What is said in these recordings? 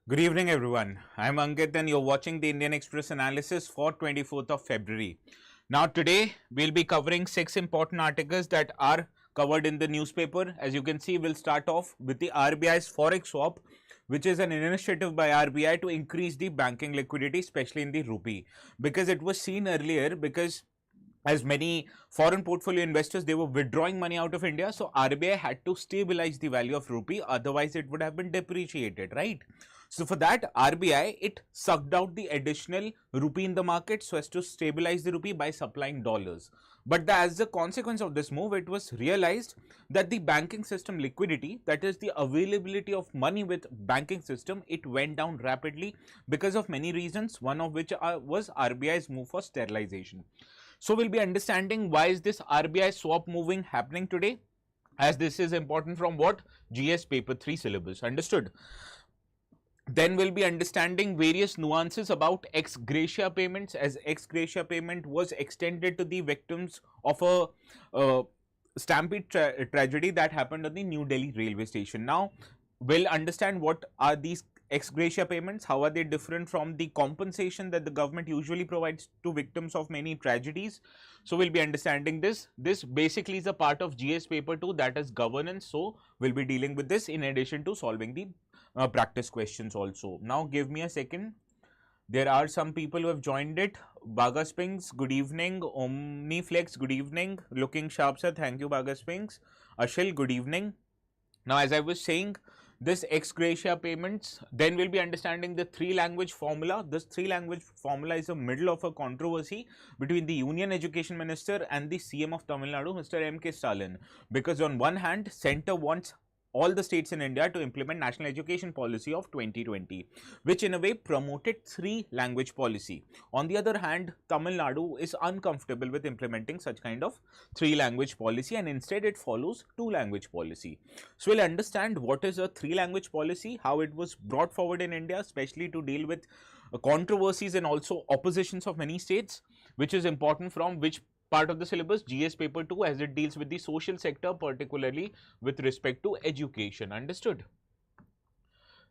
Good evening, everyone. I'm Ankit, and you're watching the Indian Express analysis for 24th of February. Now, today we'll be covering 6 important articles that are covered in the newspaper. As you can see, we'll start off with the RBI's Forex swap, which is an initiative by RBI to increase the banking liquidity, especially in the rupee, because it was seen earlier because as many foreign portfolio investors, they were withdrawing money out of India, so RBI had to stabilize the value of rupee, otherwise it would have been depreciated, right? So for that, RBI, it sucked out the additional rupee in the market so as to stabilize the rupee by supplying dollars. But as a consequence of this move, it was realized that the banking system liquidity, that is the availability of money with banking system, it went down rapidly because of many reasons, one of which was RBI's move for sterilization. So we'll be understanding why is this RBI swap moving happening today, as this is important from what? GS paper 3 syllabus. Understood? Then we'll be understanding various nuances about ex gratia payments, as ex gratia payment was extended to the victims of a stampede tragedy that happened on the New Delhi railway station. Now we'll understand what are these ex gratia payments, how are they different from the compensation that the government usually provides to victims of many tragedies. So we'll be understanding this. This basically is a part of GS paper 2, that is governance. So we'll be dealing with this in addition to solving the practice questions also. Now give me a second. There are some people who have joined it. Bagaspings, good evening. Omniflex, good evening. Looking sharp, sir. Thank you, Bagaspings. Ashil, good evening. Now, as I was saying, this ex gratia payments, then we'll be understanding the 3-language formula. This 3-language formula is the middle of a controversy between the Union Education Minister and the CM of Tamil Nadu, Mr. M.K. Stalin. Because on one hand, Centre wants all the states in India to implement National Education Policy of 2020, which in a way promoted 3-language policy. On the other hand, Tamil Nadu is uncomfortable with implementing such kind of 3-language policy, and instead it follows 2-language policy. So we'll understand what is a 3-language policy, how it was brought forward in India, especially to deal with controversies and also oppositions of many states, which is important from which part of the syllabus? GS paper 2, as it deals with the social sector, particularly with respect to education. Understood?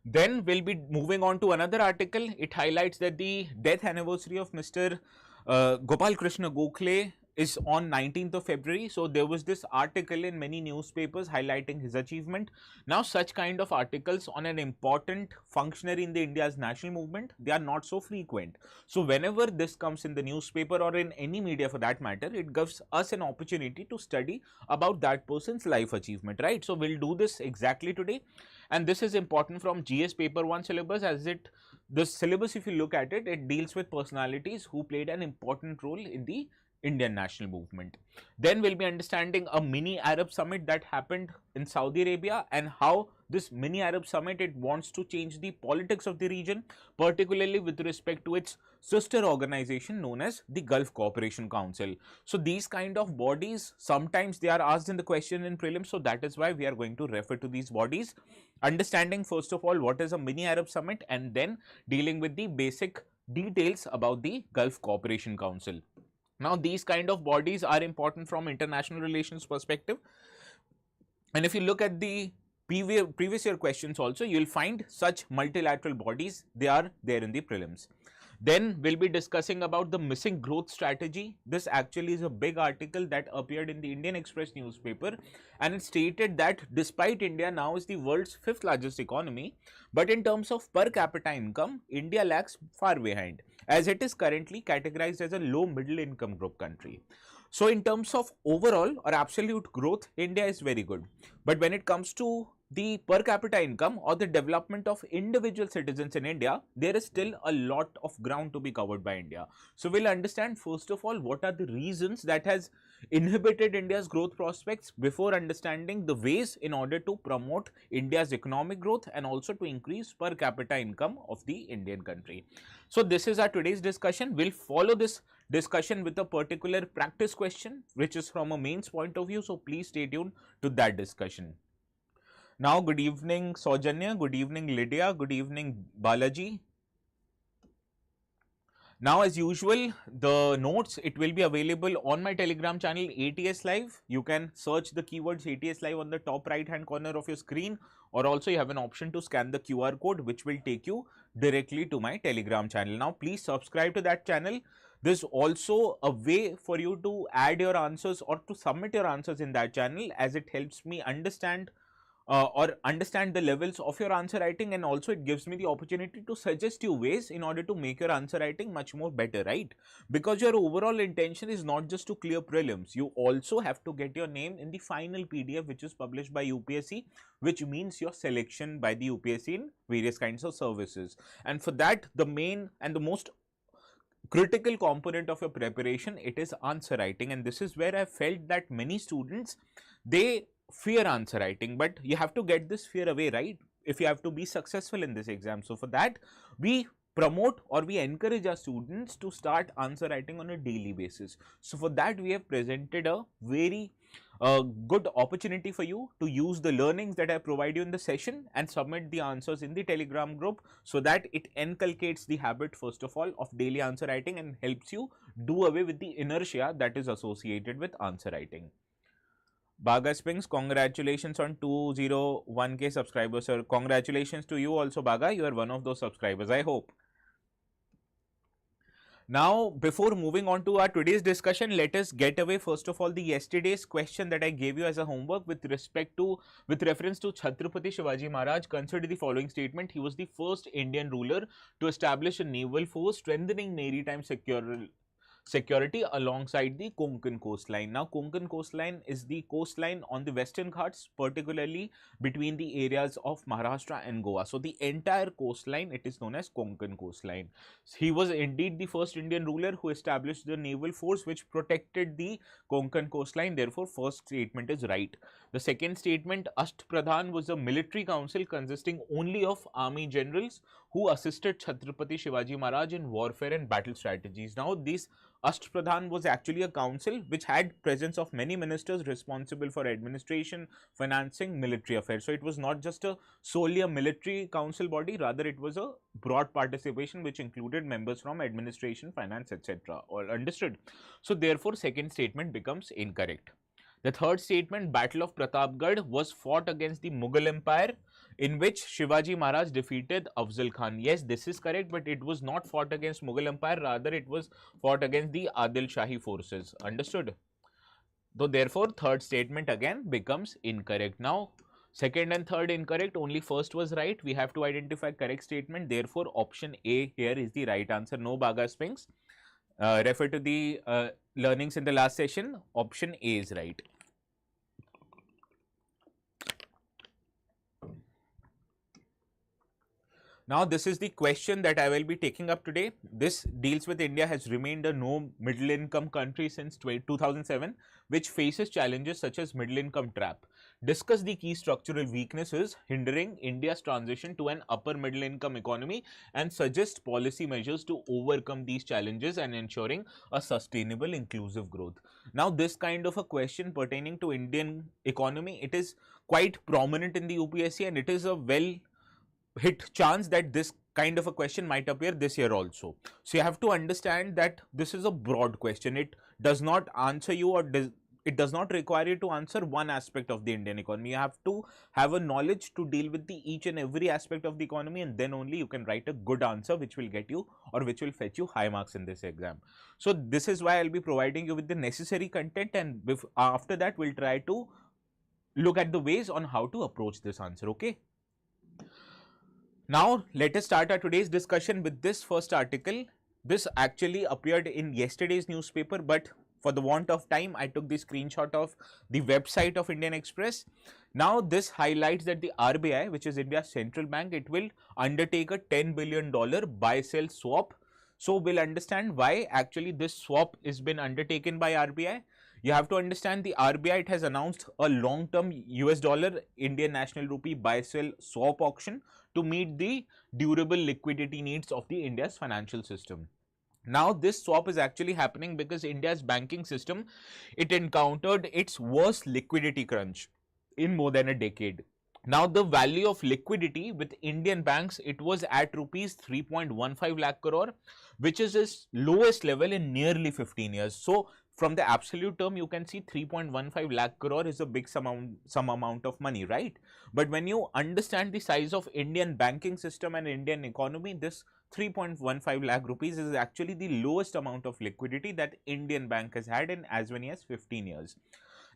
Then we'll be moving on to another article. It highlights that the death anniversary of Mr. Gopal Krishna Gokhale is on 19th of February. So there was this article in many newspapers highlighting his achievement. Now such kind of articles on an important functionary in the India's national movement, they are not so frequent. So whenever this comes in the newspaper or in any media for that matter, it gives us an opportunity to study about that person's life achievement, right? So we'll do this exactly today. And this is important from GS paper 1 syllabus, as the syllabus, if you look at it, it deals with personalities who played an important role in the Indian national movement. Then we'll be understanding a mini Arab summit that happened in Saudi Arabia, and how this mini Arab summit, it wants to change the politics of the region, particularly with respect to its sister organization known as the Gulf Cooperation Council. So these kind of bodies, sometimes they are asked in the question in prelims, so that is why we are going to refer to these bodies. Understanding first of all what is a mini Arab summit, and then dealing with the basic details about the Gulf Cooperation Council. Now these kind of bodies are important from international relations perspective, and if you look at the previous year questions also, you will find such multilateral bodies, they are there in the prelims. Then we'll be discussing about the missing growth strategy. This actually is a big article that appeared in the Indian Express newspaper, and it stated that despite India now is the world's 5th largest economy, but in terms of per capita income, India lags far behind, as it is currently categorized as a low middle income group country. So in terms of overall or absolute growth, India is very good, but when it comes to the per capita income or the development of individual citizens in India, there is still a lot of ground to be covered by India. So we'll understand first of all what are the reasons that has inhibited India's growth prospects, before understanding the ways in order to promote India's economic growth and also to increase per capita income of the Indian country. So this is our today's discussion. We'll follow this discussion with a particular practice question which is from a mains point of view, so please stay tuned to that discussion. Now, good evening Saujanya, good evening Lydia, good evening Balaji. Now, as usual, the notes, it will be available on my Telegram channel ATS Live. You can search the keywords ATS Live on the top right hand corner of your screen, or also you have an option to scan the QR code, which will take you directly to my Telegram channel. Now, please subscribe to that channel. There's also a way for you to add your answers or to submit your answers in that channel, as it helps me understand or understand the levels of your answer writing, and also it gives me the opportunity to suggest you ways in order to make your answer writing much more better, right? Because your overall intention is not just to clear prelims, you also have to get your name in the final PDF which is published by UPSC, which means your selection by the UPSC in various kinds of services. And for that, the main and the most critical component of your preparation, it is answer writing. And this is where I felt that many students, they fear answer writing, but you have to get this fear away, right, if you have to be successful in this exam. So for that, we promote or we encourage our students to start answer writing on a daily basis. So for that, we have presented a very good opportunity for you to use the learnings that I provide you in the session and submit the answers in the Telegram group, so that it inculcates the habit, first of all, of daily answer writing and helps you do away with the inertia that is associated with answer writing. Baga Springs, congratulations on 201k subscribers, sir. Congratulations to you also, Baga. You are one of those subscribers, I hope. Now, before moving on to our today's discussion, let us get away first of all the yesterday's question that I gave you as a homework with reference to Chhatrapati Shivaji Maharaj. Consider the following statement. He was the first Indian ruler to establish a naval force strengthening maritime security alongside the Konkan coastline. Now, Konkan coastline is the coastline on the Western Ghats, particularly between the areas of Maharashtra and Goa. So, the entire coastline, it is known as Konkan coastline. He was indeed the first Indian ruler who established the naval force which protected the Konkan coastline. Therefore, first statement is right. The second statement, Ashtpradhan was a military council consisting only of army generals who assisted Chhatrapati Shivaji Maharaj in warfare and battle strategies. Now, this Ashtpradhan was actually a council which had presence of many ministers responsible for administration, financing, military affairs. So, it was not just solely a military council body, rather it was a broad participation which included members from administration, finance, etc. All understood? So, therefore, second statement becomes incorrect. The third statement, Battle of Pratapgarh, was fought against the Mughal Empire, in which Shivaji Maharaj defeated Afzal Khan. Yes, this is correct, but it was not fought against Mughal Empire, rather it was fought against the Adil Shahi forces. Understood? So, therefore, third statement again becomes incorrect. Now, second and third incorrect, only first was right. We have to identify correct statement. Therefore, option A here is the right answer. No Baga Springs. Refer to the learnings in the last session. Option A is right. Now, this is the question that I will be taking up today. This deals with India has remained a no middle income country since 2007, which faces challenges such as middle income trap. Discuss the key structural weaknesses hindering India's transition to an upper middle income economy and suggest policy measures to overcome these challenges and ensuring a sustainable inclusive growth. Now, this kind of a question pertaining to Indian economy, it is quite prominent in the UPSC, and it is a well hit chance that this kind of a question might appear this year also. So, you have to understand that this is a broad question. It does not answer you, or it does not require you to answer one aspect of the Indian economy. You have to have a knowledge to deal with the each and every aspect of the economy, and then only you can write a good answer which will get you or which will fetch you high marks in this exam. So, this is why I will be providing you with the necessary content, and after that we will try to look at the ways on how to approach this answer. Okay. Now, let us start our today's discussion with this first article. This actually appeared in yesterday's newspaper, but for the want of time, I took the screenshot of the website of Indian Express. Now, this highlights that the RBI, which is India's central bank, it will undertake a $10 billion buy-sell swap. So, we'll understand why actually this swap is been undertaken by RBI. You have to understand the RBI, it has announced a long-term US dollar Indian national rupee buy-sell swap auction to meet the durable liquidity needs of the India's financial system. Now, this swap is actually happening because India's banking system, it encountered its worst liquidity crunch in more than a decade. Now the value of liquidity with Indian banks, it was at rupees 3.15 lakh crore, which is its lowest level in nearly 15 years. So from the absolute term, you can see 3.15 lakh crore is a big some amount of money, right? But when you understand the size of Indian banking system and Indian economy, this 3.15 lakh rupees is actually the lowest amount of liquidity that Indian bank has had in as many as 15 years.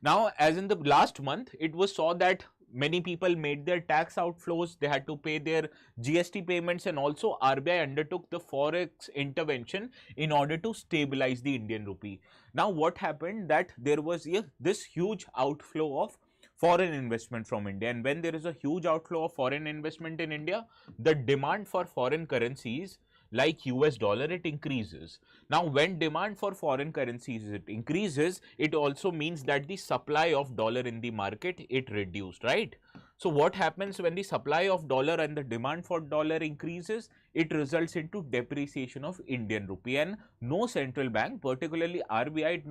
Now, as in the last month, it was saw that many people made their tax outflows, they had to pay their GST payments, and also RBI undertook the forex intervention in order to stabilize the Indian rupee. Now, what happened that there was this huge outflow of foreign investment from India, and when there is a huge outflow of foreign investment in India, the demand for foreign currencies like US dollar, it increases. Now, when demand for foreign currencies it increases, it also means that the supply of dollar in the market, it reduced, right? So what happens when the supply of dollar and the demand for dollar increases? It results into depreciation of Indian rupee, and no central bank, particularly RBI,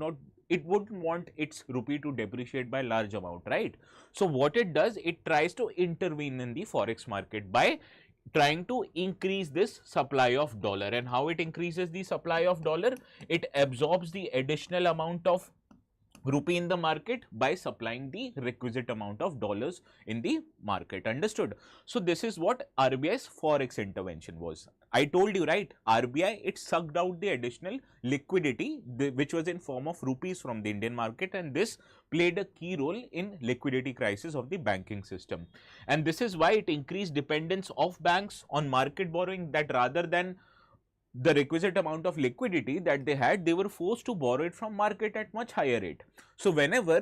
it wouldn't want its rupee to depreciate by large amount, right? So what it does, it tries to intervene in the forex market by trying to increase this supply of dollar. And how it increases the supply of dollar? It absorbs the additional amount of rupee in the market by supplying the requisite amount of dollars in the market. Understood? So this is what RBI's forex intervention was. I told you, right? RBI, it sucked out the additional liquidity which was in form of rupees from the Indian market, and this played a key role in liquidity crisis of the banking system. And this is why it increased dependence of banks on market borrowing, that rather than the requisite amount of liquidity that they had, they were forced to borrow it from market at much higher rate. So whenever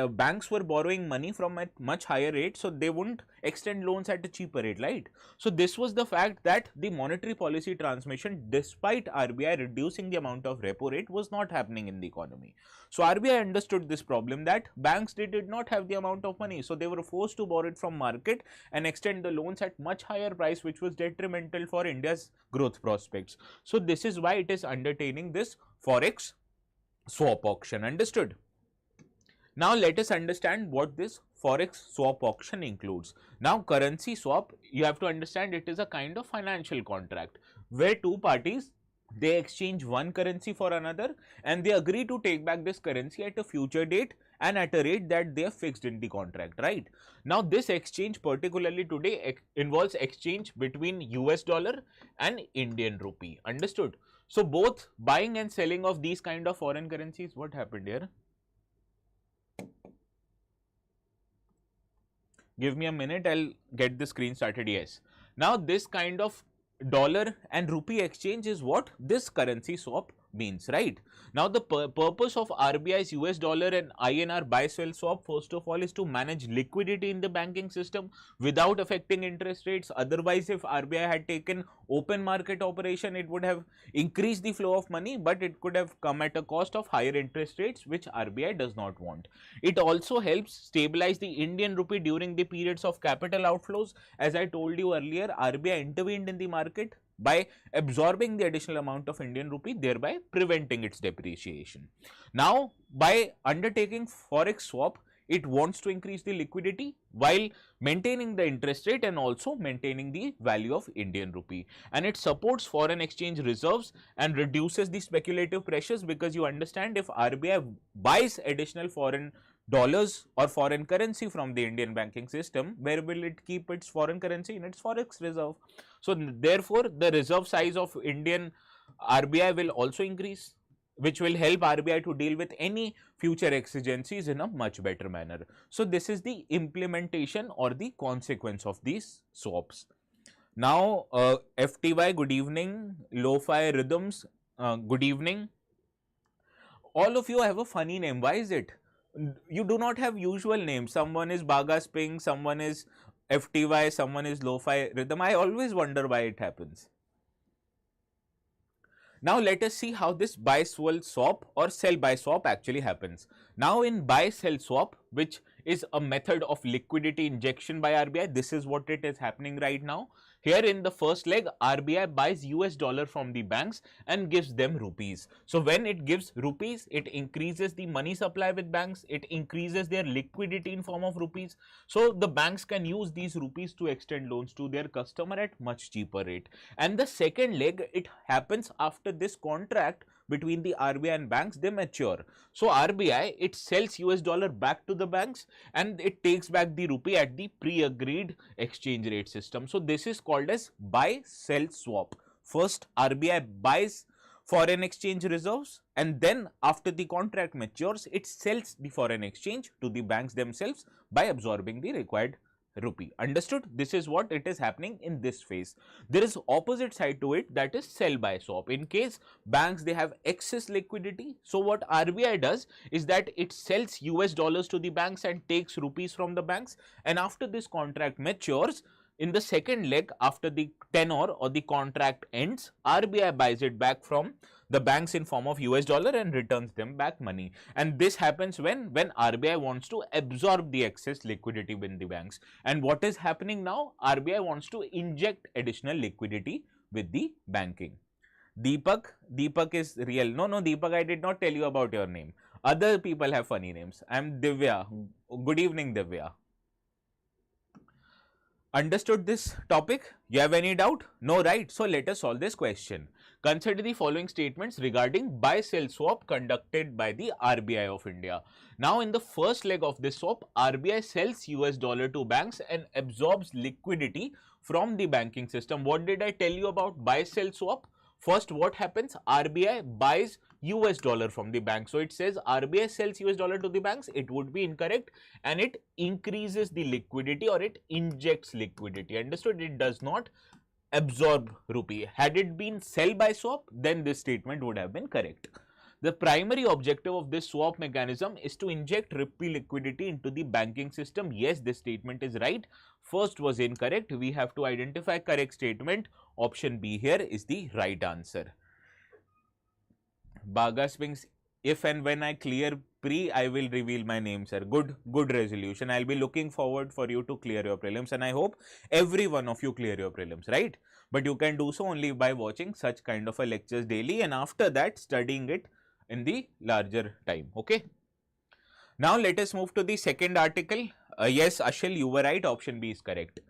banks were borrowing money from at much higher rate, so they wouldn't extend loans at a cheaper rate, right? So this was the fact that the monetary policy transmission, despite RBI reducing the amount of repo rate, was not happening in the economy. So RBI understood this problem, that banks did not have the amount of money, so they were forced to borrow it from market and extend the loans at much higher price, which was detrimental for India's growth prospects. So this is why it is undertaking this forex swap auction. Understood? Now let us understand what this forex swap auction includes. Now currency swap, you have to understand, it is a kind of financial contract where two parties, they exchange one currency for another, and they agree to take back this currency at a future date and at a rate that they have fixed in the contract, right? Now this exchange, particularly today, involves exchange between US dollar and Indian rupee. Understood? So both buying and selling of these kind of foreign currencies, what happened here? Give me a minute, I'll get the screen started. Yes. Now this kind of dollar and rupee exchange is what this currency swap means, right? Now the purpose of RBI's US dollar and INR buy sell swap, first of all, is to manage liquidity in the banking system without affecting interest rates. Otherwise, if RBI had taken open market operation, it would have increased the flow of money, but it could have come at a cost of higher interest rates, which RBI does not want. It also helps stabilize the Indian rupee during the periods of capital outflows. As I told you earlier, RBI intervened in the market by absorbing the additional amount of Indian rupee, thereby preventing its depreciation. Now, by undertaking forex swap, it wants to increase the liquidity while maintaining the interest rate and also maintaining the value of Indian rupee. And it supports foreign exchange reserves and reduces the speculative pressures, because you understand, if RBI buys additional foreign dollars or foreign currency from the Indian banking system, where will it keep its foreign currency? In its forex reserve. So therefore, the reserve size of Indian RBI will also increase, which will help RBI to deal with any future exigencies in a much better manner. So this is the implementation or the consequence of these swaps. Now FTY, good evening. Lo-Fi Rhythms, good evening. All of you have a funny name. Why is it? You do not have usual names. Someone is Baga Sping, someone is FTY, someone is Lo-Fi Rhythm. I always wonder why it happens. Now let us see how this buy-sell swap or sell-buy swap actually happens. Now in buy-sell swap, which is a method of liquidity injection by RBI, this is what it is happening right now. Here in the first leg, RBI buys US dollar from the banks and gives them rupees. So when it gives rupees, it increases the money supply with banks, it increases their liquidity in form of rupees. So the banks can use these rupees to extend loans to their customer at much cheaper rate. And the second leg, it happens after this contract between the RBI and banks, they mature. So RBI, it sells US dollar back to the banks and it takes back the rupee at the pre-agreed exchange rate system. So this is called as buy-sell swap. First, RBI buys foreign exchange reserves and then after the contract matures, it sells the foreign exchange to the banks themselves by absorbing the required rupee. Understood? This is what it is happening in this phase. There is opposite side to it, that is sell by swap. In case banks, they have excess liquidity, so what RBI does is that it sells US dollars to the banks and takes rupees from the banks, and after this contract matures, in the second leg, after the tenor or the contract ends, RBI buys it back from the banks in form of US dollar and returns them back money. And this happens when RBI wants to absorb the excess liquidity in the banks. And what is happening now? RBI wants to inject additional liquidity with the banking. Deepak is real. No, Deepak, I did not tell you about your name. Other people have funny names. I am Divya. Good evening, Divya. Understood this topic? You have any doubt? No, right? So let us solve this question. Consider the following statements regarding buy-sell swap conducted by the RBI of India. Now, in the first leg of this swap, RBI sells US dollar to banks and absorbs liquidity from the banking system. What did I tell you about buy-sell swap? First, what happens? RBI buys US dollar from the bank. So it says RBI sells US dollar to the banks. It would be incorrect, and it increases the liquidity or it injects liquidity. Understood? It does not absorb rupee. Had it been sell by swap, then this statement would have been correct. The primary objective of this swap mechanism is to inject rupee liquidity into the banking system. Yes, this statement is right. First was incorrect. We have to identify correct statement. Option B here is the right answer. Baga Sphinx, if and when I clear pre, I will reveal my name, sir. Good resolution. I'll be looking forward for you to clear your prelims, and I hope every one of you clear your prelims, right? But you can do so only by watching such kind of a lectures daily, and after that studying it in the larger time. Okay. Now let us move to the second article. Yes, Ashil, you were right. Option B is correct.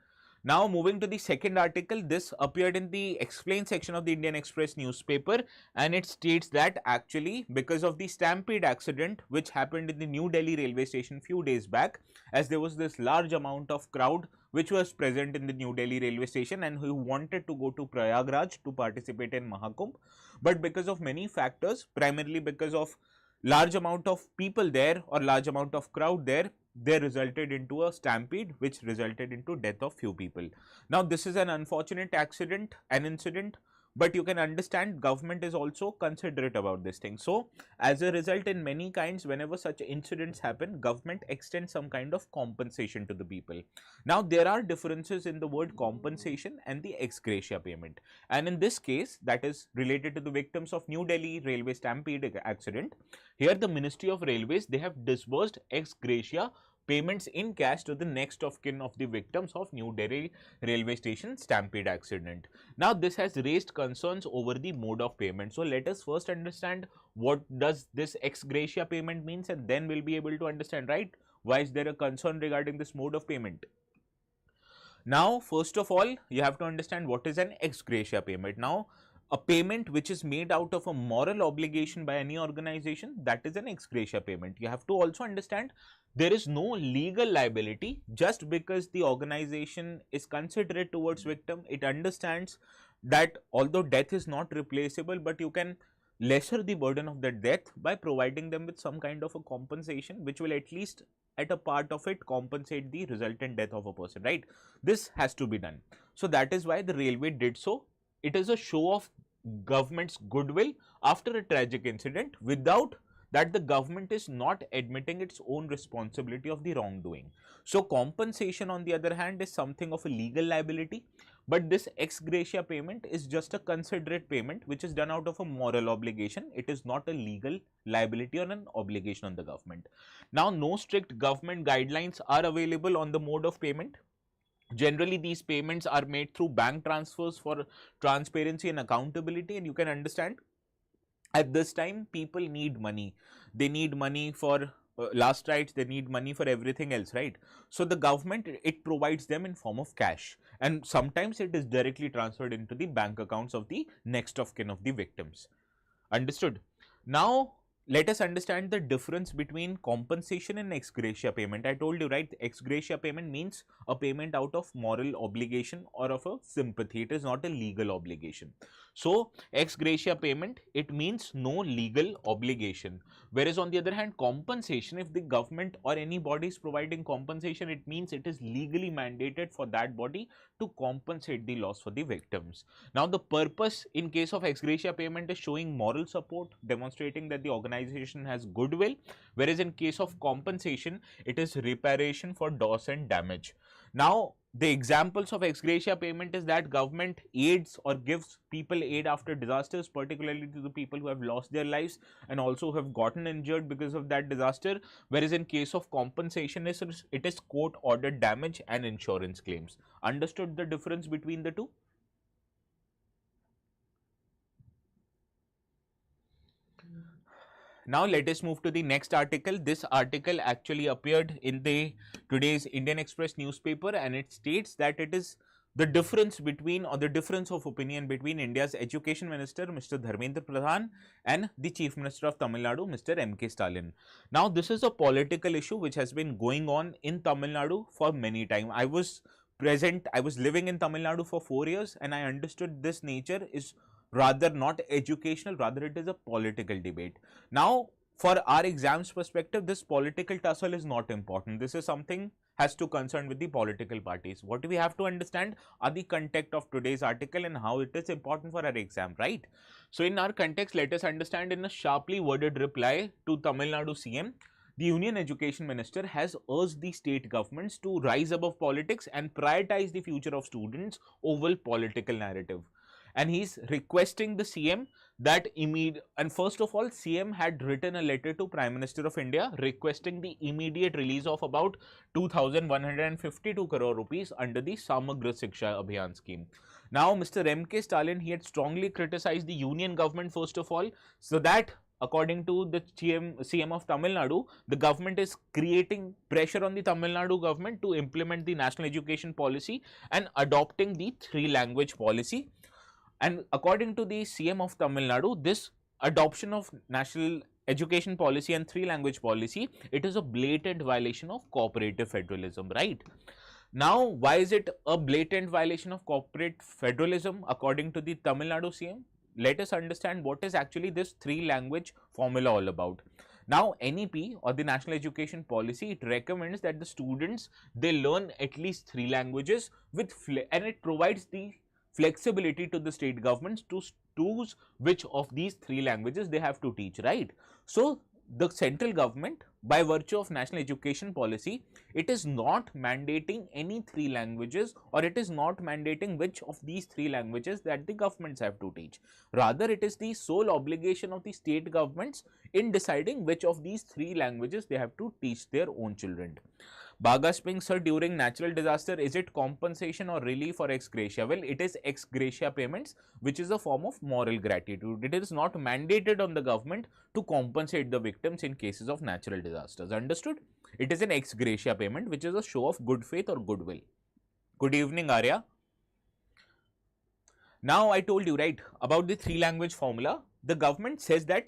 Now moving to the second article, this appeared in the explain section of the Indian Express newspaper, and it states that actually because of the stampede accident which happened in the New Delhi railway station few days back, as there was this large amount of crowd which was present in the New Delhi railway station and who wanted to go to Prayagraj to participate in Mahakumbh, but because of many factors, primarily because of large amount of people there or large amount of crowd there, they resulted into a stampede which resulted into death of few people. Now this is an unfortunate accident, an incident, but you can understand government is also considerate about this thing. So as a result, in many kinds, whenever such incidents happen, government extends some kind of compensation to the people. Now there are differences in the word compensation and the ex gratia payment, and in this case that is related to the victims of New Delhi railway stampede accident. Here the Ministry of Railways, they have disbursed ex gratia payments in cash to the next of kin of the victims of New Delhi railway station stampede accident. Now this has raised concerns over the mode of payment. So let us first understand what does this ex gratia payment means, and then we'll be able to understand, right, why is there a concern regarding this mode of payment. Now first of all, you have to understand what is an ex gratia payment. Now a payment which is made out of a moral obligation by any organization, that is an ex gratia payment. You have to also understand there is no legal liability. Just because the organization is considerate towards victim, it understands that although death is not replaceable, but you can lesser the burden of that death by providing them with some kind of a compensation which will at least at a part of it compensate the resultant death of a person, right? This has to be done. So that is why the railway did so. It is a show of government's goodwill after a tragic incident, without that the government is not admitting its own responsibility of the wrongdoing. So compensation on the other hand is something of a legal liability, but this ex gratia payment is just a considerate payment which is done out of a moral obligation. It is not a legal liability or an obligation on the government. Now no strict government guidelines are available on the mode of payment. Generally, these payments are made through bank transfers for transparency and accountability, and you can understand at this time people need money. They need money for last rites, they need money for everything else, right? So the government, it provides them in form of cash, and sometimes it is directly transferred into the bank accounts of the next of kin of the victims. Understood? Now let us understand the difference between compensation and ex gratia payment. I told you, right, ex gratia payment means a payment out of moral obligation or of a sympathy. It is not a legal obligation. So ex gratia payment, it means no legal obligation. Whereas on the other hand, compensation, if the government or any body is providing compensation, it means it is legally mandated for that body to compensate the loss for the victims. Now the purpose in case of ex gratia payment is showing moral support, demonstrating that the organization has goodwill, whereas in case of compensation, it is reparation for loss and damage. Now the examples of ex gratia payment is that government aids or gives people aid after disasters, particularly to the people who have lost their lives and also have gotten injured because of that disaster, whereas in case of compensation, it is court ordered damage and insurance claims. Understood the difference between the two? Now let us move to the next article. This article actually appeared in the today's Indian Express newspaper, and it states that it is the difference between, or the difference of opinion between, India's Education Minister Mr. Dharmendra Pradhan and the Chief Minister of Tamil Nadu Mr. M.K. Stalin. Now this is a political issue which has been going on in Tamil Nadu for many time. I was living in Tamil Nadu for 4 years, and I understood this nature is rather not educational, rather it is a political debate. Now for our exams perspective, this political tussle is not important. This is something has to concern with the political parties. What we have to understand are the context of today's article and how it is important for our exam, right? So in our context, let us understand, in a sharply worded reply to Tamil Nadu CM, the Union Education Minister has urged the state governments to rise above politics and prioritize the future of students over political narrative. And he's requesting the CM that and first of all, CM had written a letter to Prime Minister of India requesting the immediate release of about 2,152 crore rupees under the Samagra Shiksha Abhiyan scheme. Now Mr. M.K. Stalin, he had strongly criticized the union government first of all, so that according to the CM of Tamil Nadu, the government is creating pressure on the Tamil Nadu government to implement the national education policy and adopting the 3-language policy. And according to the CM of Tamil Nadu, this adoption of national education policy and 3-language policy, it is a blatant violation of cooperative federalism, right? Now, why is it a blatant violation of cooperative federalism according to the Tamil Nadu CM? Let us understand what is actually this 3-language formula all about. Now, NEP or the National Education Policy, it recommends that the students, they learn at least 3 languages and it provides the flexibility to the state governments to choose which of these 3 languages they have to teach, right? So the central government, by virtue of national education policy, it is not mandating any 3 languages, or it is not mandating which of these 3 languages that the governments have to teach. Rather, it is the sole obligation of the state governments in deciding which of these 3 languages they have to teach their own children. Baga Spring, sir, during natural disaster, is it compensation or relief or ex gratia? Well, it is ex gratia payments, which is a form of moral gratitude. It is not mandated on the government to compensate the victims in cases of natural disasters. Understood? It is an ex gratia payment, which is a show of good faith or goodwill. Good evening, Arya. Now, I told you, right, about the 3-language formula. The government says that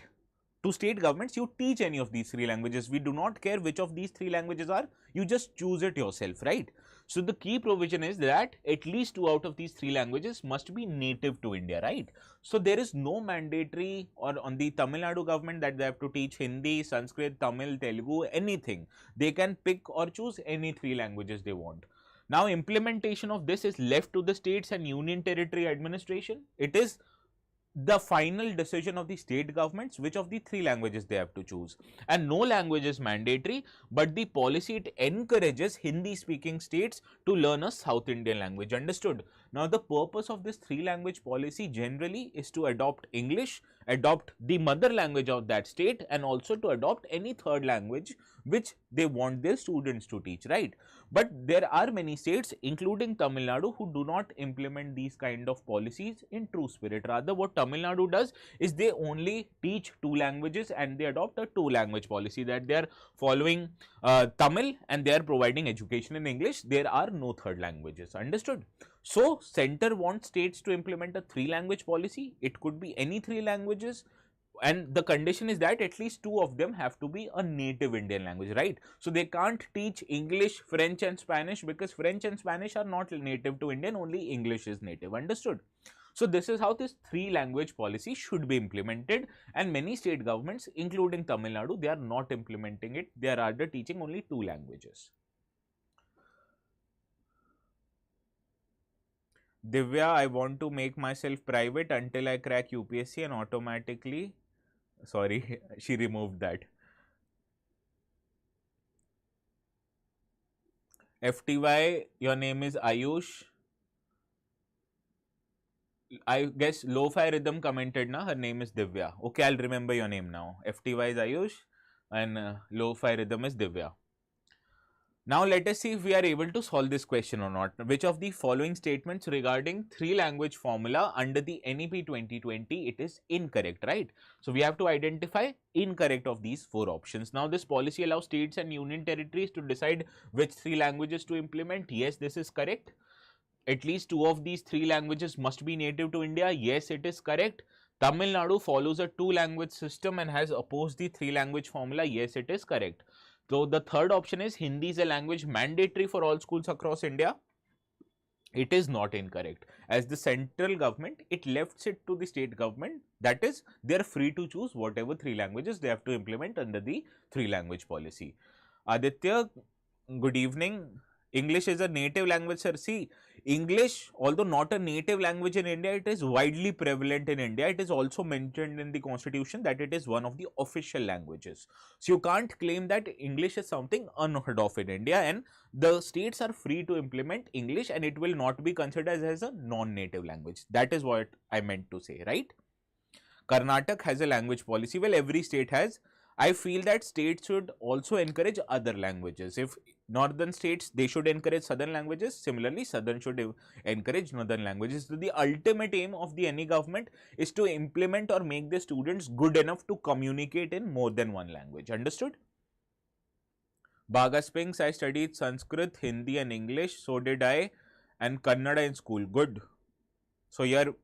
to state governments, you teach any of these 3 languages. We do not care which of these 3 languages are, you just choose it yourself, right? So the key provision is that at least 2 out of these 3 languages must be native to India, right? So there is no mandatory or on the Tamil Nadu government that they have to teach Hindi, Sanskrit, Tamil, Telugu, anything. They can pick or choose any 3 languages they want. Now implementation of this is left to the states and union territory administration. It is the final decision of the state governments which of the 3 languages they have to choose, and no language is mandatory, but the policy, it encourages Hindi speaking states to learn a South Indian language. Understood? Now the purpose of this 3-language policy generally is to adopt English, adopt the mother language of that state, and also to adopt any 3rd language which they want their students to teach, right? But there are many states, including Tamil Nadu, who do not implement these kind of policies in true spirit. Rather, what Tamil Nadu does is they only teach two languages and they adopt a two-language policy, that they are following Tamil and they are providing education in English. There are no third languages. Understood? So, center wants states to implement a three-language policy. It could be any three languages, and the condition is that at least two of them have to be a native Indian language, right? So they can't teach English, French and Spanish, because French and Spanish are not native to Indian, only English is native. Understood? So this is how this three language policy should be implemented, and many state governments, including Tamil Nadu, they are not implementing it. They are rather teaching only two languages. Divya, I want to make myself private until I crack UPSC and automatically, sorry, she removed that. FTY, your name is Ayush. I guess Lo-Fi Rhythm commented, na, her name is Divya. Okay, I'll remember your name now. FTY is Ayush and Lo-Fi Rhythm is Divya. Now let us see if we are able to solve this question or not. Which of the following statements regarding three language formula under the NEP 2020 it is incorrect, right? So we have to identify incorrect of these four options. Now this policy allows states and union territories to decide which three languages to implement. Yes, this is correct. At least two of these three languages must be native to India. Yes, it is correct. Tamil Nadu follows a two-language system and has opposed the three-language formula. Yes, it is correct. So the third option is Hindi is a language mandatory for all schools across India. It is not incorrect. As the central government, it left it to the state government. That is, they are free to choose whatever three languages they have to implement under the three-language policy. Aditya, good evening. English is a native language, sir. See, English, although not a native language in India, it is widely prevalent in India. It is also mentioned in the constitution that it is one of the official languages. So you can't claim that English is something unheard of in India, and the states are free to implement English and it will not be considered as a non-native language. That is what I meant to say, right? Karnataka has a language policy. Well, every state has. I feel that states should also encourage other languages. If northern states, they should encourage southern languages. Similarly, southern should encourage northern languages. So the ultimate aim of the any government is to implement or make the students good enough to communicate in more than one language. Understood? Bhaga Spinks, I studied Sanskrit, Hindi and English. So did I, and Kannada in school. Good. So you're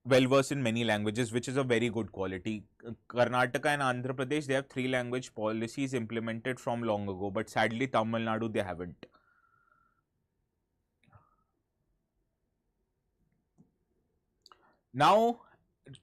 well versed in many languages, which is a very good quality. Karnataka and Andhra Pradesh, they have three language policies implemented from long ago, but sadly Tamil Nadu, they haven't. Now,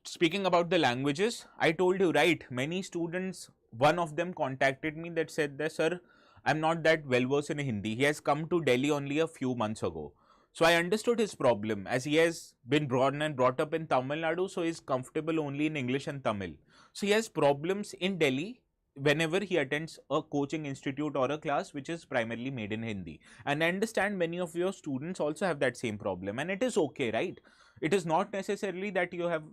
speaking about the languages, I told you, right, many students, one of them contacted me that said that, sir, I'm not that well versed in Hindi. He has come to Delhi only a few months ago. So I understood his problem, as he has been born and brought up in Tamil Nadu, so he is comfortable only in English and Tamil. So he has problems in Delhi whenever he attends a coaching institute or a class which is primarily made in Hindi. And I understand many of your students also have that same problem, and it is okay, right? It is not necessarily that you have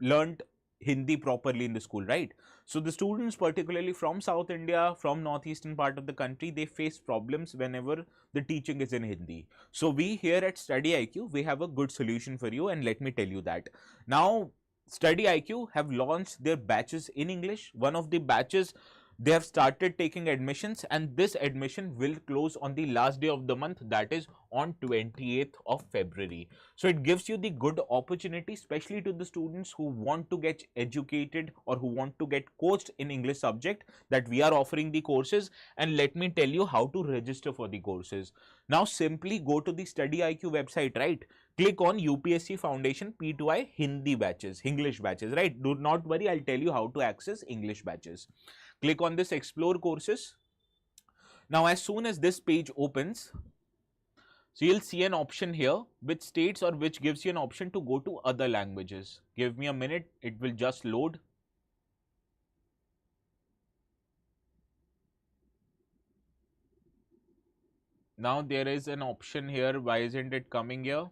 learned Hindi properly in the school, right? So the students, particularly from South India, from northeastern part of the country, they face problems whenever the teaching is in Hindi. So we here at StudyIQ, we have a good solution for you, and let me tell you that. Now, StudyIQ have launched their batches in English. One of the batches, they have started taking admissions, and this admission will close on the last day of the month, that is on 28th of February. So it gives you the good opportunity, especially to the students who want to get educated or who want to get coached in English subject, that we are offering the courses. And let me tell you how to register for the courses. Now simply go to the StudyIQ website, right? Click on UPSC Foundation P2I Hindi batches, English batches, right? Do not worry, I'll tell you how to access English batches. Click on this explore courses. Now as soon as this page opens, so you'll see an option here which states or which gives you an option to go to other languages. Give me a minute, it will just load. Now there is an option here. Why isn't it coming here?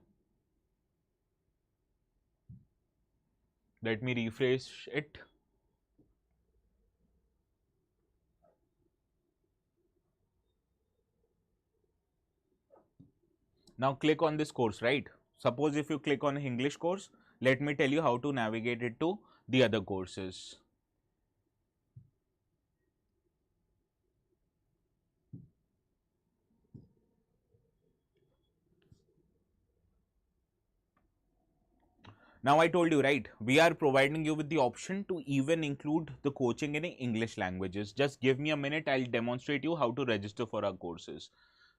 Let me refresh it. Now click on this course, right? Suppose if you click on English course, let me tell you how to navigate it to the other courses. Now I told you, right, we are providing you with the option to even include the coaching in English languages. Just give me a minute, I'll demonstrate you how to register for our courses,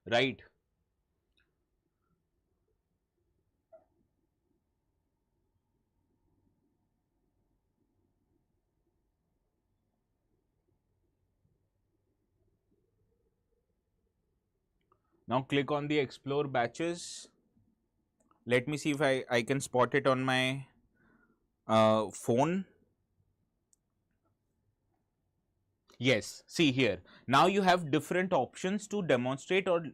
right? Now click on the explore batches. Let me see if I can spot it on my phone. Yes, see here. Now you have different options to demonstrate or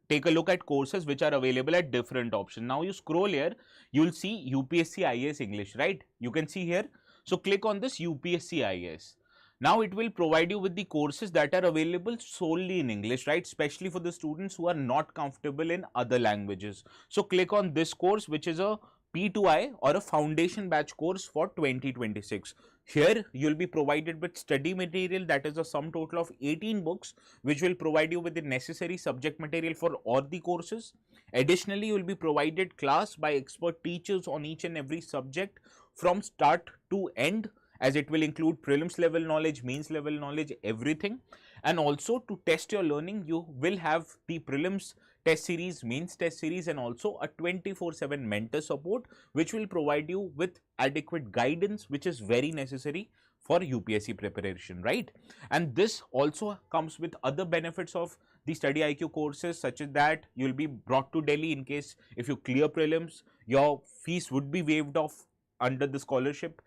take a look at courses which are available at different options. Now you scroll here, you will see UPSC IAS English, right? You can see here. So click on this UPSC IAS. Now it will provide you with the courses that are available solely in English, right? Especially for the students who are not comfortable in other languages. So click on this course, which is a P2I or a foundation batch course for 2026. Here you will be provided with study material, that is a sum total of 18 books, which will provide you with the necessary subject material for all the courses. Additionally, you will be provided class by expert teachers on each and every subject from start to end, as it will include prelims level knowledge, mains level knowledge, everything. And also to test your learning, you will have the prelims test series, mains test series, and also a 24/7 mentor support, which will provide you with adequate guidance, which is very necessary for UPSC preparation, right? And this also comes with other benefits of the StudyIQ courses, such as that you will be brought to Delhi in case if you clear prelims, your fees would be waived off under the scholarship,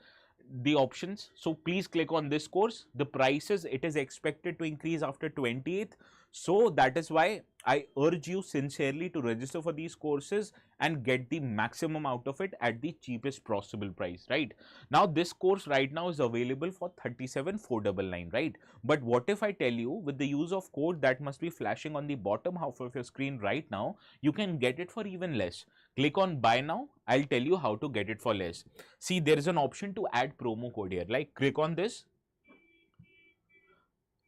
the options. So please click on this course. The prices, it is expected to increase after 28th. So that is why I urge you sincerely to register for these courses and get the maximum out of it at the cheapest possible price, right? Now this course right now is available for 37,499, right? But what if I tell you, with the use of code that must be flashing on the bottom half of your screen right now, you can get it for even less. Click on buy now. I'll tell you how to get it for less. See, there is an option to add promo code here. Like, click on this,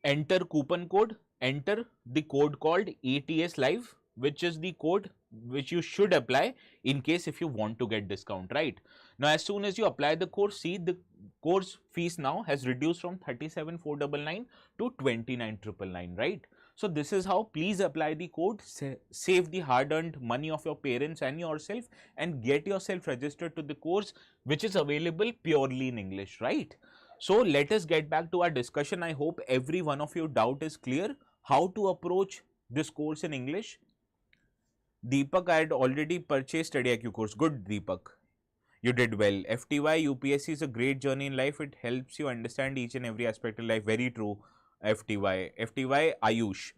enter coupon code, enter the code called ATS Live, which is the code which you should apply in case if you want to get discount, right? Now, as soon as you apply the course, see the course fees now has reduced from 37,499 to 29,999, right? So this is how. Please apply the code, save the hard-earned money of your parents and yourself, and get yourself registered to the course, which is available purely in English, right? So let us get back to our discussion. I hope every one of your doubt is clear. How to approach this course in English? Deepak, I had already purchased StudyIQ course. Good, Deepak. You did well. FTY UPSC is a great journey in life. It helps you understand each and every aspect of life. Very true. FTY Ayush.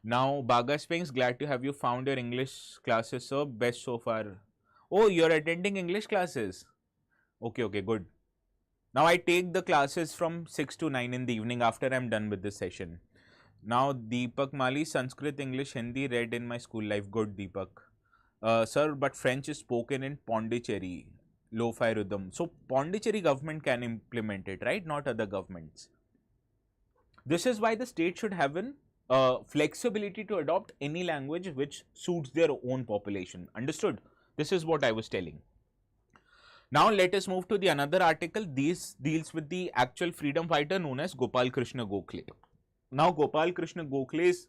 Now, Baga Sphinx, glad to have you found your English classes, sir. Best so far. Oh, you're attending English classes. Okay, good. Now, I take the classes from 6 to 9 in the evening after I'm done with this session. Now, Deepak Mali, Sanskrit, English, Hindi read in my school life. Good, Deepak. Sir, but French is spoken in Pondicherry, lo-fi rhythm. So, Pondicherry government can implement it, right? Not other governments. This is why the state should have an flexibility to adopt any language which suits their own population. Understood? This is what I was telling. Now let us move to the another article. This deals with the actual freedom fighter known as Gopal Krishna Gokhale. Now Gopal Krishna Gokhale's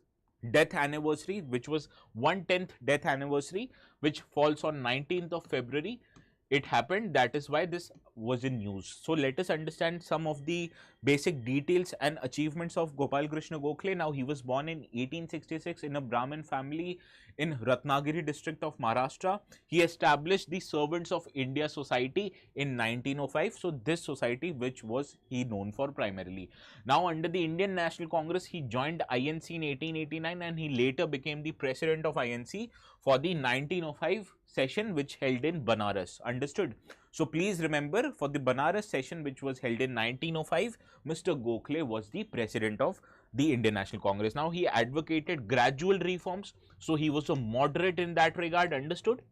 death anniversary, which was 110th death anniversary, which falls on 19th of February, it happened. That is why this was in news. So let us understand some of the basic details and achievements of Gopal Krishna Gokhale. Now he was born in 1866 in a Brahmin family in Ratnagiri district of Maharashtra. He established the Servants of India Society in 1905. So this society which was he known for primarily. Now under the Indian National Congress, he joined INC in 1889 and he later became the president of INC for the 1905 session which held in Banaras. Understood? So please remember, for the Banaras session which was held in 1905, Mr. Gokhale was the president of the Indian National Congress. Now, he advocated gradual reforms, so he was a moderate in that regard, understood?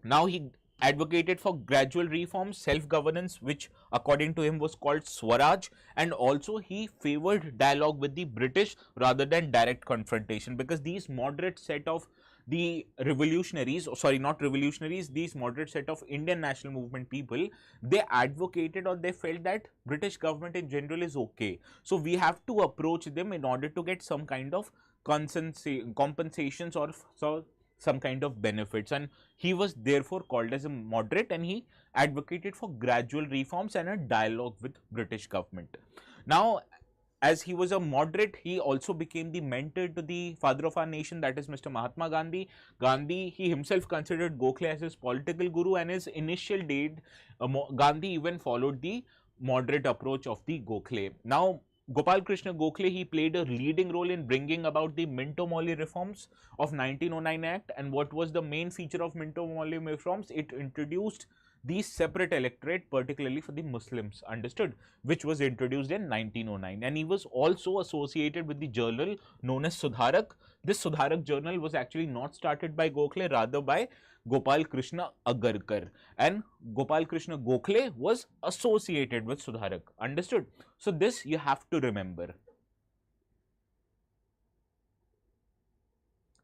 Now, he advocated for gradual reforms, self-governance, which according to him was called Swaraj, and also he favored dialogue with the British rather than direct confrontation, because these moderate set of the revolutionaries, sorry, not revolutionaries, these moderate set of Indian national movement people, they advocated or they felt that British government in general is okay. So we have to approach them in order to get some kind of compensations or some kind of benefits, and he was therefore called as a moderate, and he advocated for gradual reforms and a dialogue with British government. Now, as he was a moderate, he also became the mentor to the father of our nation, that is Mr. Mahatma Gandhi. He himself considered Gokhale as his political guru, and his initial days, Gandhi even followed the moderate approach of the Gokhale. Now, Gopal Krishna Gokhale, he played a leading role in bringing about the Minto-Morley reforms of 1909 Act. And what was the main feature of Minto-Morley reforms? It introduced the separate electorate, particularly for the Muslims, understood, which was introduced in 1909. And he was also associated with the journal known as Sudharak. This Sudharak journal was actually not started by Gokhale, rather by Gopal Krishna Agarkar, and Gopal Krishna Gokhale was associated with Sudharak, understood? So this you have to remember.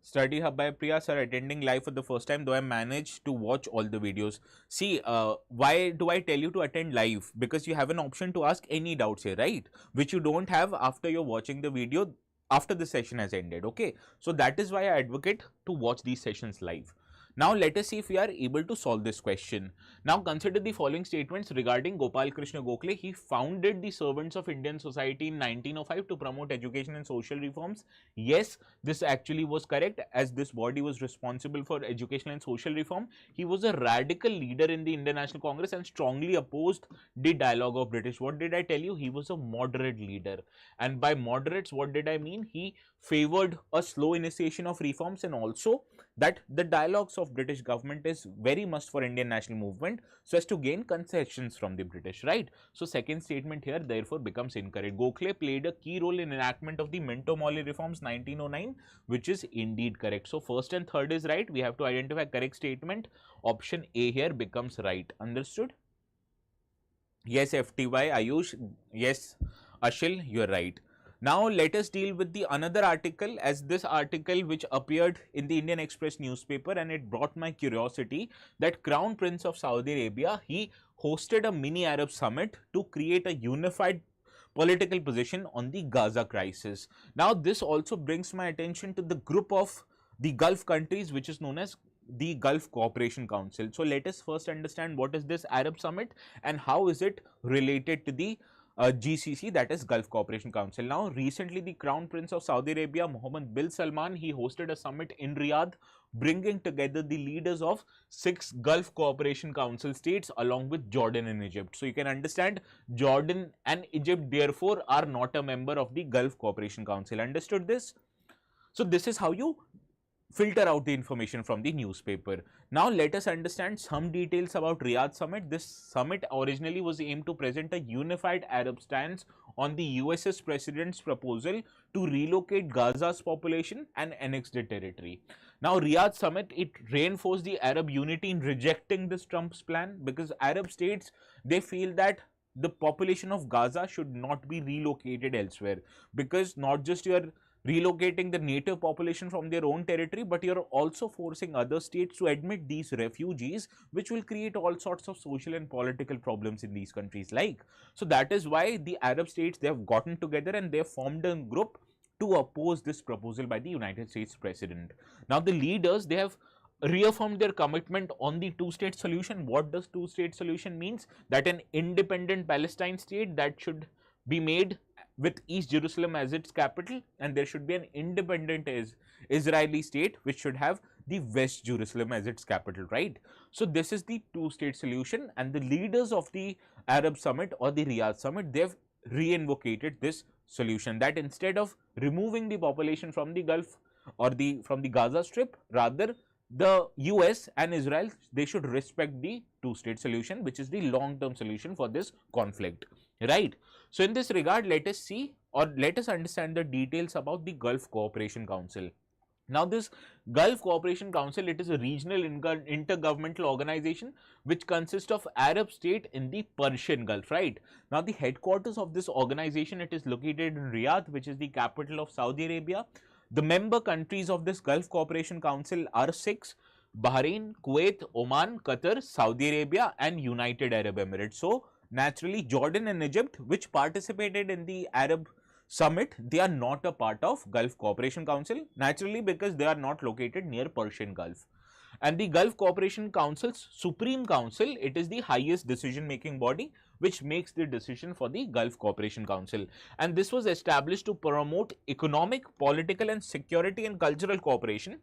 Study Hub by Priya sir, attending live for the first time, though I managed to watch all the videos. See, why do I tell you to attend live? Because you have an option to ask any doubts here, right? Which you don't have after you're watching the video, after the session has ended, okay? So that is why I advocate to watch these sessions live. Now, let us see if we are able to solve this question. Now, consider the following statements regarding Gopal Krishna Gokhale. He founded the Servants of Indian Society in 1905 to promote education and social reforms. Yes, this actually was correct, as this body was responsible for education and social reform. He was a radical leader in the Indian National Congress and strongly opposed the dialogue of British. What did I tell you? He was a moderate leader. And by moderates, what did I mean? He favored a slow initiation of reforms, and also that the dialogues of British government is very must for Indian national movement, so as to gain concessions from the British, right? So second statement here therefore becomes incorrect. Gokhale played a key role in enactment of the Minto-Morley reforms 1909, which is indeed correct. So first and third is right. We have to identify correct statement. Option A here becomes right. Understood? Yes, FTY Ayush. Yes, Ashil, you are right. Now, let us deal with the another article, as this article which appeared in the Indian Express newspaper, and it brought my curiosity that Crown Prince of Saudi Arabia, he hosted a mini Arab summit to create a unified political position on the Gaza crisis. Now, this also brings my attention to the group of the Gulf countries, which is known as the Gulf Cooperation Council. So, let us first understand what is this Arab summit and how is it related to the GCC, that is Gulf Cooperation Council. Now, recently the Crown Prince of Saudi Arabia, Mohammed bin Salman, he hosted a summit in Riyadh, bringing together the leaders of 6 Gulf Cooperation Council states along with Jordan and Egypt. So, you can understand Jordan and Egypt therefore are not a member of the Gulf Cooperation Council. Understood this? So, this is how you filter out the information from the newspaper. Now, let us understand some details about Riyadh summit. This summit originally was aimed to present a unified Arab stance on the US's president's proposal to relocate Gaza's population and annex the territory. Now, Riyadh summit, it reinforced the Arab unity in rejecting this Trump's plan, because Arab states, they feel that the population of Gaza should not be relocated elsewhere, because not just you are relocating the native population from their own territory, but you're also forcing other states to admit these refugees, which will create all sorts of social and political problems in these countries. So that is why the Arab states, they have gotten together and they have formed a group to oppose this proposal by the United States president. Now, the leaders, they have reaffirmed their commitment on the two-state solution. What does two-state solution means? That an independent Palestine state that should be made with East Jerusalem as its capital, and there should be an independent Israeli state which should have the West Jerusalem as its capital, right? So this is the two-state solution, and the leaders of the Arab summit or the Riyadh summit, they have re-invocated this solution, that instead of removing the population from the Gulf or from the Gaza Strip, rather the US and Israel, they should respect the two-state solution, which is the long-term solution for this conflict, right? So in this regard, let us see or let us understand the details about the Gulf Cooperation Council. Now, this Gulf Cooperation Council, it is a regional intergovernmental organization which consists of Arab state in the Persian Gulf, right? Now, the headquarters of this organization, it is located in Riyadh, which is the capital of Saudi Arabia. The member countries of this Gulf Cooperation Council are six: Bahrain, Kuwait, Oman, Qatar, Saudi Arabia and United Arab Emirates. So, naturally, Jordan and Egypt, which participated in the Arab Summit, they are not a part of Gulf Cooperation Council, naturally because they are not located near Persian Gulf. And the Gulf Cooperation Council's Supreme Council, it is the highest decision making body which makes the decision for the Gulf Cooperation Council. And this was established to promote economic, political and security and cultural cooperation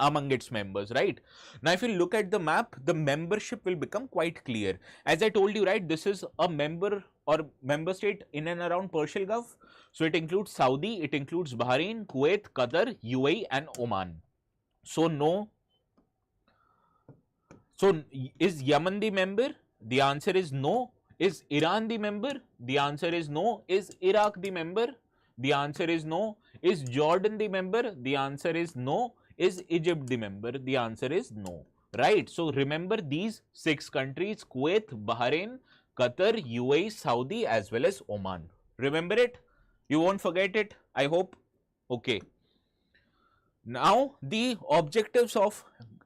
among its members, right? Now, if you look at the map, the membership will become quite clear. As I told you, right, this is a member or member state in and around Persian Gulf. So, it includes Saudi, it includes Bahrain, Kuwait, Qatar, UAE and Oman. So, no. So, is Yemen the member? The answer is no. Is Iran the member? The answer is no. Is Iraq the member? The answer is no. Is Jordan the member? The answer is no. Is Egypt the member? The answer is no, right? So, remember these six countries: Kuwait, Bahrain, Qatar, UAE, Saudi as well as Oman. Remember it? You won't forget it, I hope. Okay. Now, the objectives of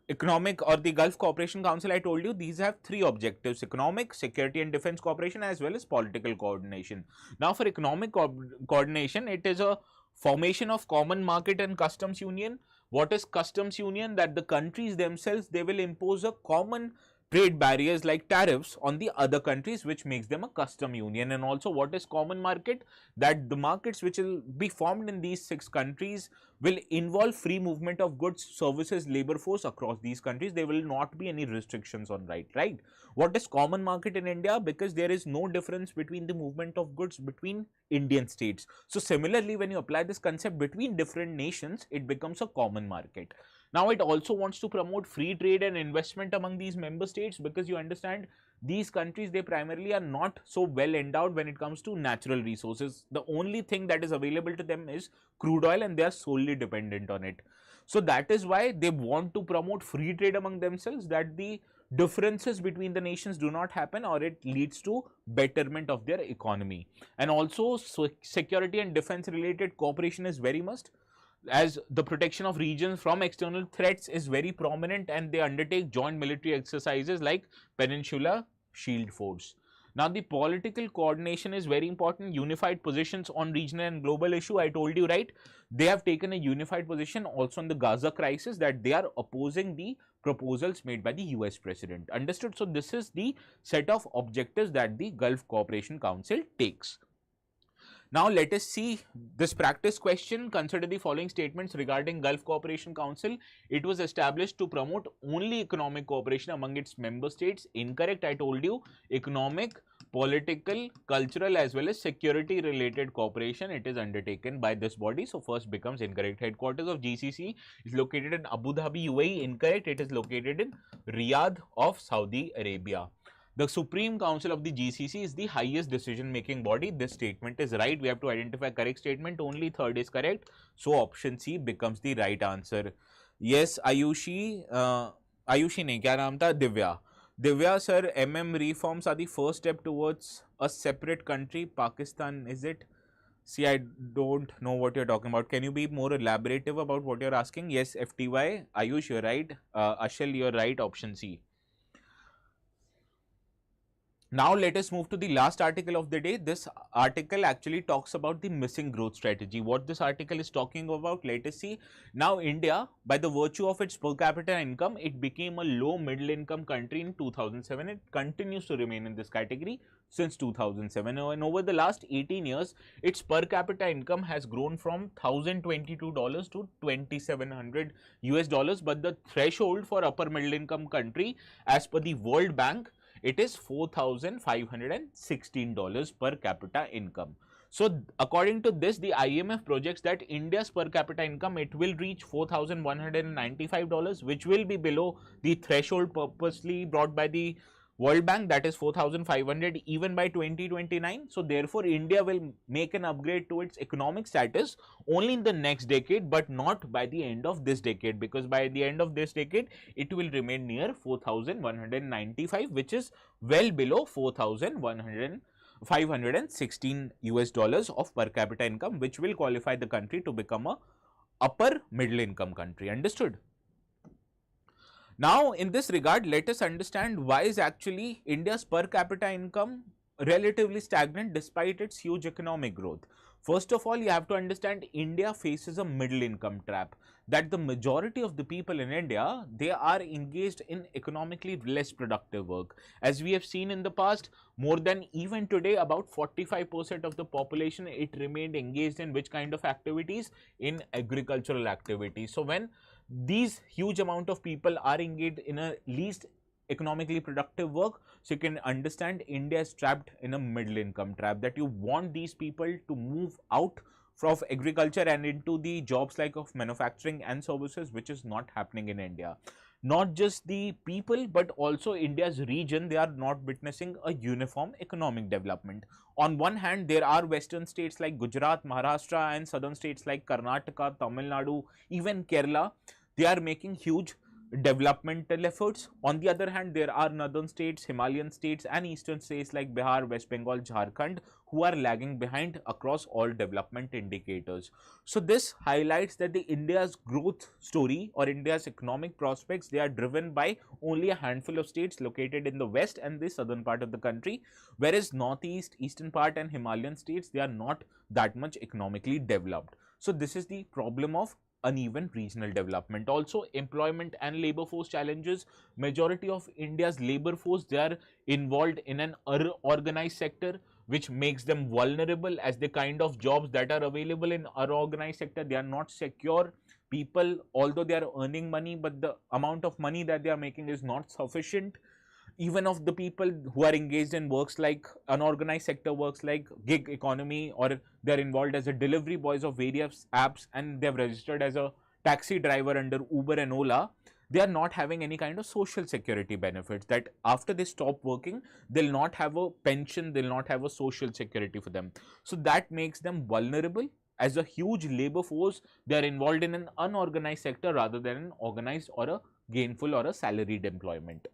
economic or the Gulf Cooperation Council, I told you these have three objectives: economic, security and defense cooperation as well as political coordination. Now, for economic coordination, it is a formation of common market and customs union. What is customs union? That the countries themselves, they will impose a common trade barriers like tariffs on the other countries, which makes them a custom union. And also, what is common market? That the markets which will be formed in these six countries will involve free movement of goods, services, labor force across these countries. There will not be any restrictions on right? What is common market in India? Because there is no difference between the movement of goods between Indian states. So, similarly, when you apply this concept between different nations, it becomes a common market. Now, it also wants to promote free trade and investment among these member states, because you understand these countries, they primarily are not so well endowed when it comes to natural resources. The only thing that is available to them is crude oil and they are solely dependent on it. So, that is why they want to promote free trade among themselves, that the differences between the nations do not happen or it leads to betterment of their economy. And also, security and defense related cooperation is very must, as the protection of regions from external threats is very prominent, and they undertake joint military exercises like Peninsula Shield Force. Now, the political coordination is very important. Unified positions on regional and global issue, I told you, right? They have taken a unified position also on the Gaza crisis, that they are opposing the proposals made by the US president. Understood? So, this is the set of objectives that the Gulf Cooperation Council takes. Now, let us see this practice question. Consider the following statements regarding Gulf Cooperation Council. It was established to promote only economic cooperation among its member states. Incorrect, I told you. Economic, political, cultural as well as security related cooperation, it is undertaken by this body. So, first becomes incorrect. Headquarters of GCC is located in Abu Dhabi, UAE. Incorrect, it is located in Riyadh of Saudi Arabia. The Supreme Council of the GCC is the highest decision making body. This statement is right. We have to identify correct statement. Only third is correct. So, option C becomes the right answer. Yes, Ayushi, Ayushi ne, kya naam tha? Divya. Divya sir, reforms are the first step towards a separate country. Pakistan, is it? See, I don't know what you're talking about. Can you be more elaborative about what you're asking? Yes, FTY. Ayush, you're right. Ashal, you're right. Option C. Now, let us move to the last article of the day. This article actually talks about the missing growth strategy. What this article is talking about, let us see. Now, India, by the virtue of its per capita income, it became a low middle income country in 2007. It continues to remain in this category since 2007. And over the last 18 years, its per capita income has grown from $1,022 to $2,700 US. But the threshold for upper middle income country, as per the World Bank, it is $4,516 per capita income. So, according to this, the IMF projects that India's per capita income, it will reach $4,195, which will be below the threshold purposely brought by the World Bank, that is 4,500 even by 2029. So therefore India will make an upgrade to its economic status only in the next decade, but not by the end of this decade, because by the end of this decade it will remain near 4,195, which is well below 4,516 US dollars of per capita income, which will qualify the country to become a upper middle income country. Understood? Now, in this regard, let us understand why is actually India's per capita income relatively stagnant despite its huge economic growth. First of all, you have to understand India faces a middle income trap, that the majority of the people in India, they are engaged in economically less productive work. As we have seen in the past, more than even today, about 45% of the population, it remained engaged in which kind of activities? In agricultural activities. So when these huge amount of people are engaged in a least economically productive work, so you can understand India is trapped in a middle income trap, that you want these people to move out from agriculture and into the jobs like of manufacturing and services, which is not happening in India. Not just the people, but also India's region, they are not witnessing a uniform economic development. On one hand, there are western states like Gujarat, Maharashtra, and southern states like Karnataka, Tamil Nadu, even Kerala. They are making huge developmental efforts. On the other hand, there are northern states, Himalayan states, and eastern states like Bihar, West Bengal, Jharkhand, who are lagging behind across all development indicators. So this highlights that the India's growth story or India's economic prospects, they are driven by only a handful of states located in the west and the southern part of the country, whereas northeast, eastern part, and Himalayan states, they are not that much economically developed. So this is the problem of uneven regional development. Also, employment and labor force challenges. Majority of India's labor force, they are involved in an organized sector, which makes them vulnerable, as the kind of jobs that are available in unorganized sector, they are not secure. People, although they are earning money, but the amount of money that they are making is not sufficient. Even of the people who are engaged in works like unorganized sector works like gig economy, or they're involved as a delivery boys of various apps, and they've registered as a taxi driver under Uber and Ola, they are not having any kind of social security benefits, that after they stop working, they'll not have a pension, they'll not have a social security for them. So that makes them vulnerable. As a huge labor force, they are involved in an unorganized sector rather than an organized or a gainful or a salaried employment.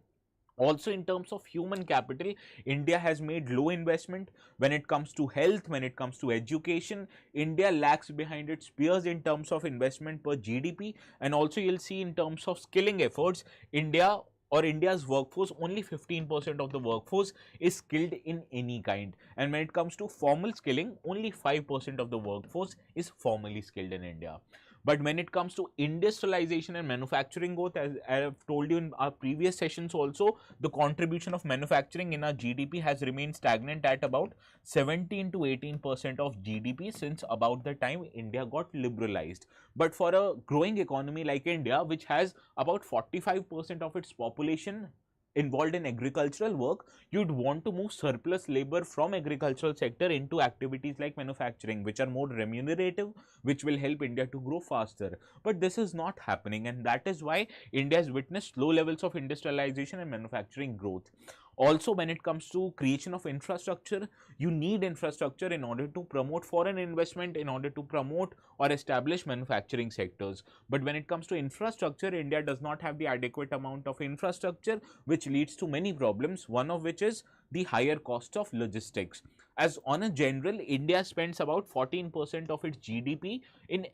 Also, in terms of human capital, India has made low investment when it comes to health, when it comes to education. India lags behind its peers in terms of investment per GDP, and also you'll see in terms of skilling efforts, India's workforce, only 15% of the workforce is skilled in any kind. And when it comes to formal skilling, only 5% of the workforce is formally skilled in India. But when it comes to industrialization and manufacturing growth, as I have told you in our previous sessions also, the contribution of manufacturing in our GDP has remained stagnant at about 17 to 18% of GDP since about the time India got liberalized. But for a growing economy like India, which has about 45% of its population involved in agricultural work, you'd want to move surplus labor from agricultural sector into activities like manufacturing, which are more remunerative, which will help India to grow faster. But this is not happening, and that is why India has witnessed low levels of industrialization and manufacturing growth. Also, when it comes to creation of infrastructure, you need infrastructure in order to promote foreign investment, in order to promote or establish manufacturing sectors. But when it comes to infrastructure, India does not have the adequate amount of infrastructure, which leads to many problems, one of which is the higher cost of logistics. As on a general, India spends about 14% of its GDP in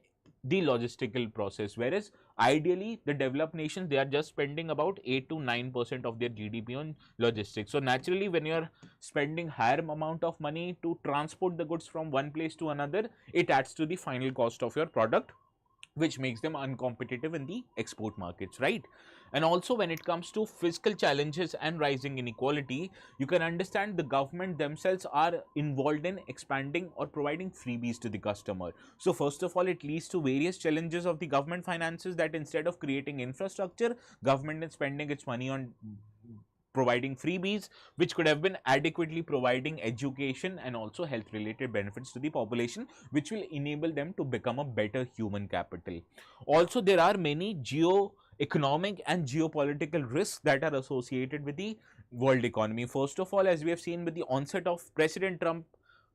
the logistical process, whereas ideally the developed nations, they are just spending about 8 to 9% of their GDP on logistics. So naturally, when you are spending higher amount of money to transport the goods from one place to another, it adds to the final cost of your product, which makes them uncompetitive in the export markets, right? And also, when it comes to fiscal challenges and rising inequality, you can understand the government themselves are involved in expanding or providing freebies to the customer. So first of all, it leads to various challenges of the government finances, that instead of creating infrastructure, government is spending its money on providing freebies, which could have been adequately providing education and also health related benefits to the population, which will enable them to become a better human capital. Also, there are many economic and geopolitical risks that are associated with the world economy. First of all, as we have seen with the onset of President Trump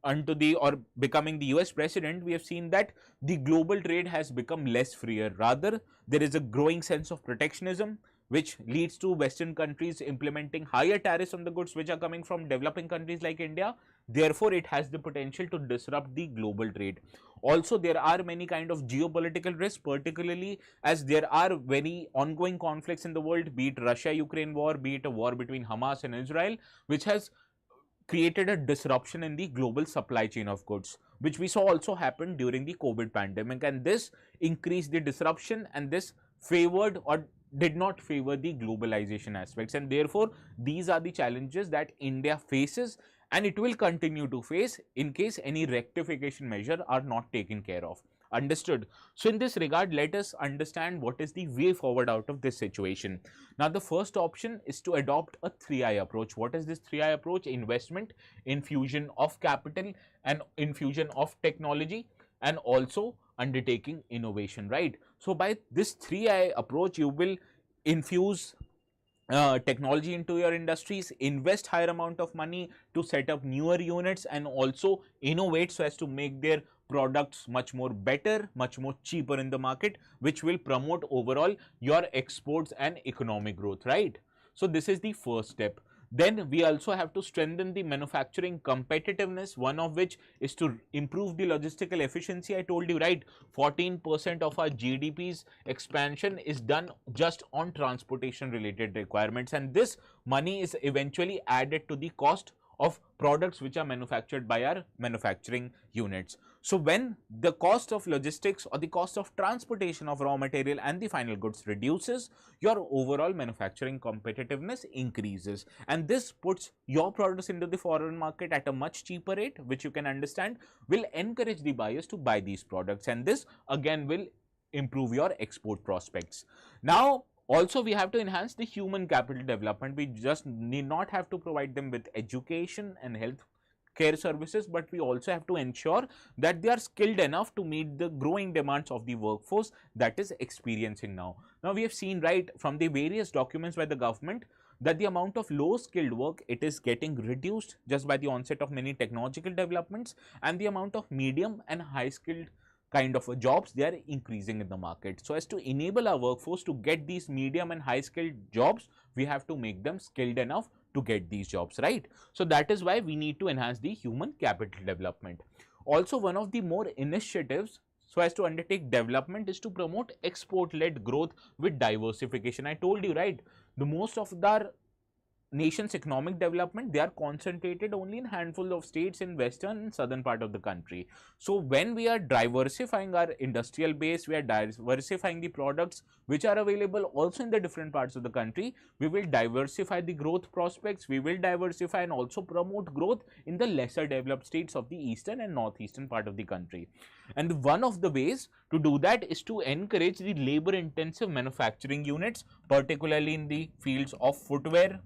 unto the or becoming the US president, we have seen that the global trade has become less freer. Rather, there is a growing sense of protectionism, which leads to Western countries implementing higher tariffs on the goods which are coming from developing countries like India. Therefore, it has the potential to disrupt the global trade. Also, there are many kind of geopolitical risks, particularly as there are very ongoing conflicts in the world, be it Russia-Ukraine war, be it a war between Hamas and Israel, which has created a disruption in the global supply chain of goods, which we saw also happen during the COVID pandemic. And this increased the disruption, and this favored or did not favor the globalization aspects. And therefore, these are the challenges that India faces, and it will continue to face in case any rectification measure are not taken care of. Understood? So in this regard, let us understand what is the way forward out of this situation. Now, the first option is to adopt a 3I approach. What is this 3I approach? Investment, infusion of capital, and infusion of technology, and also undertaking innovation, right? So by this 3I approach, you will infuse technology into your industries, invest higher amount of money to set up newer units, and also innovate so as to make their products much more better, much more cheaper in the market, which will promote overall your exports and economic growth, right? So this is the first step. Then we also have to strengthen the manufacturing competitiveness, one of which is to improve the logistical efficiency. I told you, right, 14% of our GDP's expansion is done just on transportation related requirements, and this money is eventually added to the cost of products which are manufactured by our manufacturing units. So when the cost of logistics or the cost of transportation of raw material and the final goods reduces, your overall manufacturing competitiveness increases, and this puts your products into the foreign market at a much cheaper rate, which you can understand will encourage the buyers to buy these products, and this again will improve your export prospects. Now, also, we have to enhance the human capital development. We just need not have to provide them with education and health care services, but we also have to ensure that they are skilled enough to meet the growing demands of the workforce that is experiencing now. Now, we have seen, right, from the various documents by the government that the amount of low skilled work, it is getting reduced just by the onset of many technological developments, and the amount of medium and high skilled kind of jobs, they are increasing in the market. So as to enable our workforce to get these medium and high skilled jobs, we have to make them skilled enough to get these jobs, right? So that is why we need to enhance the human capital development. Also, one of the more initiatives so as to undertake development is to promote export led growth with diversification. I told you, right, the most of our nation's economic development, they are concentrated only in handful of states in western and southern part of the country. So when we are diversifying our industrial base, we are diversifying the products which are available also in the different parts of the country, we will diversify the growth prospects, we will diversify and also promote growth in the lesser developed states of the eastern and northeastern part of the country. And one of the ways to do that is to encourage the labor intensive manufacturing units, particularly in the fields of footwear,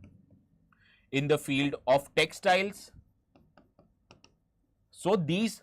in the field of textiles. So these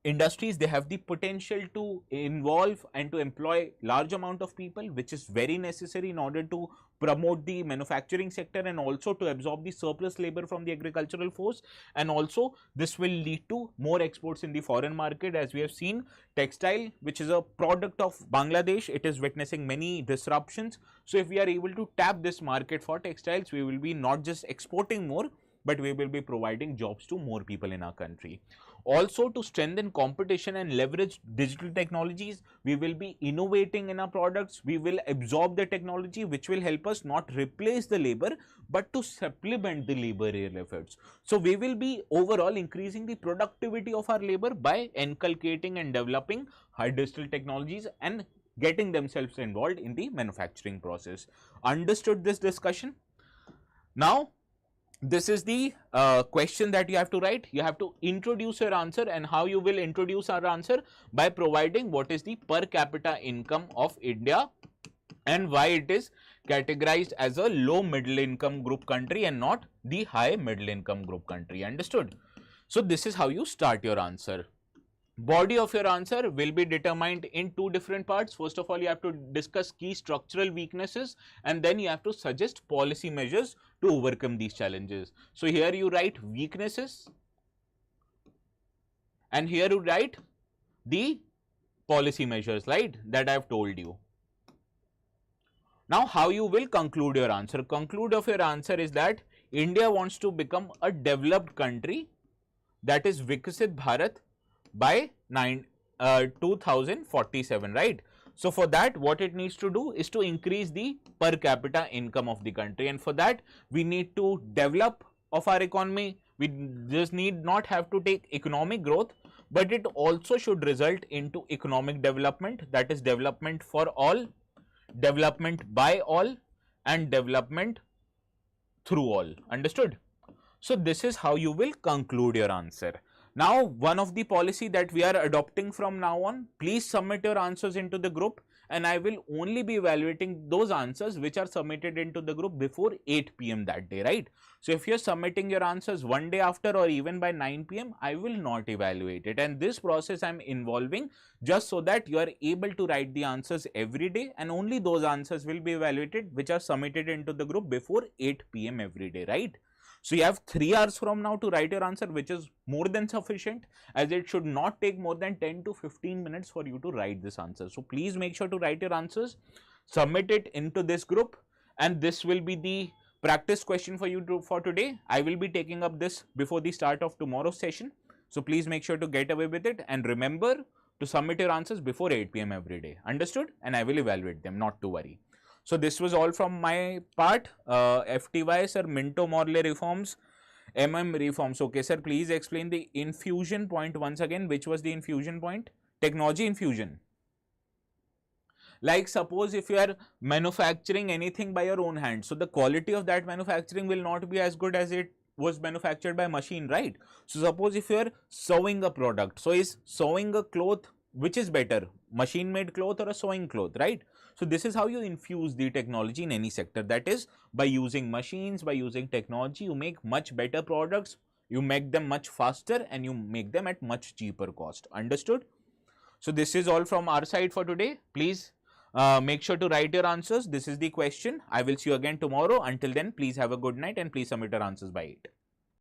industries, they have the potential to involve and to employ large amount of people, which is very necessary in order to promote the manufacturing sector and also to absorb the surplus labor from the agricultural force. And also this will lead to more exports in the foreign market. As we have seen, textile, which is a product of Bangladesh, it is witnessing many disruptions. So if we are able to tap this market for textiles, we will be not just exporting more, but we will be providing jobs to more people in our country. Also, to strengthen competition and leverage digital technologies, we will be innovating in our products. We will absorb the technology, which will help us not replace the labor, but to supplement the labor efforts. So we will be overall increasing the productivity of our labor by inculcating and developing high digital technologies and getting themselves involved in the manufacturing process. Understood this discussion? Now, this is the question that you have to write. You have to introduce your answer, and how you will introduce our answer? By providing what is the per capita income of India and why it is categorized as a low middle income group country and not the high middle income group country. Understood? So this is how you start your answer. Body of your answer will be determined in two different parts. First of all, you have to discuss key structural weaknesses, and then you have to suggest policy measures to overcome these challenges. So here you write weaknesses, and here you write the policy measures, right, that I have told you. Now, how you will conclude your answer? Conclude of your answer is that India wants to become a developed country, that is Viksit Bharat, by 2047, right? So for that, what it needs to do is to increase the per capita income of the country, and for that we need to develop of our economy. We just need not have to take economic growth, but it also should result into economic development, that is development for all, development by all, and development through all. Understood? So this is how you will conclude your answer. Now, one of the policy that we are adopting from now on, please submit your answers into the group, and I will only be evaluating those answers which are submitted into the group before 8 p.m. that day, right? So if you're submitting your answers one day after or even by 9 p.m., I will not evaluate it, and this process I'm involving just so that you are able to write the answers every day, and only those answers will be evaluated which are submitted into the group before 8 p.m. every day, right? So you have 3 hours from now to write your answer, which is more than sufficient, as it should not take more than 10 to 15 minutes for you to write this answer. So please make sure to write your answers, submit it into this group, and this will be the practice question for you for today. I will be taking up this before the start of tomorrow's session. So please make sure to get away with it, and remember to submit your answers before 8 p.m. every day. Understood? And I will evaluate them, not to worry. So this was all from my part. FTY sir, Minto Morley reforms, reforms. Okay sir, please explain the infusion point once again. Which was the infusion point? Technology infusion. Like suppose if you are manufacturing anything by your own hand, so the quality of that manufacturing will not be as good as it was manufactured by machine, right? So suppose if you are sewing a product, so is sewing a cloth, which is better, machine made cloth or a sewing cloth, right? So this is how you infuse the technology in any sector, that is by using machines, by using technology, you make much better products, you make them much faster, and you make them at much cheaper cost. Understood? So this is all from our side for today. Please make sure to write your answers. This is the question. I will see you again tomorrow. Until then, please have a good night and please submit your answers by 8.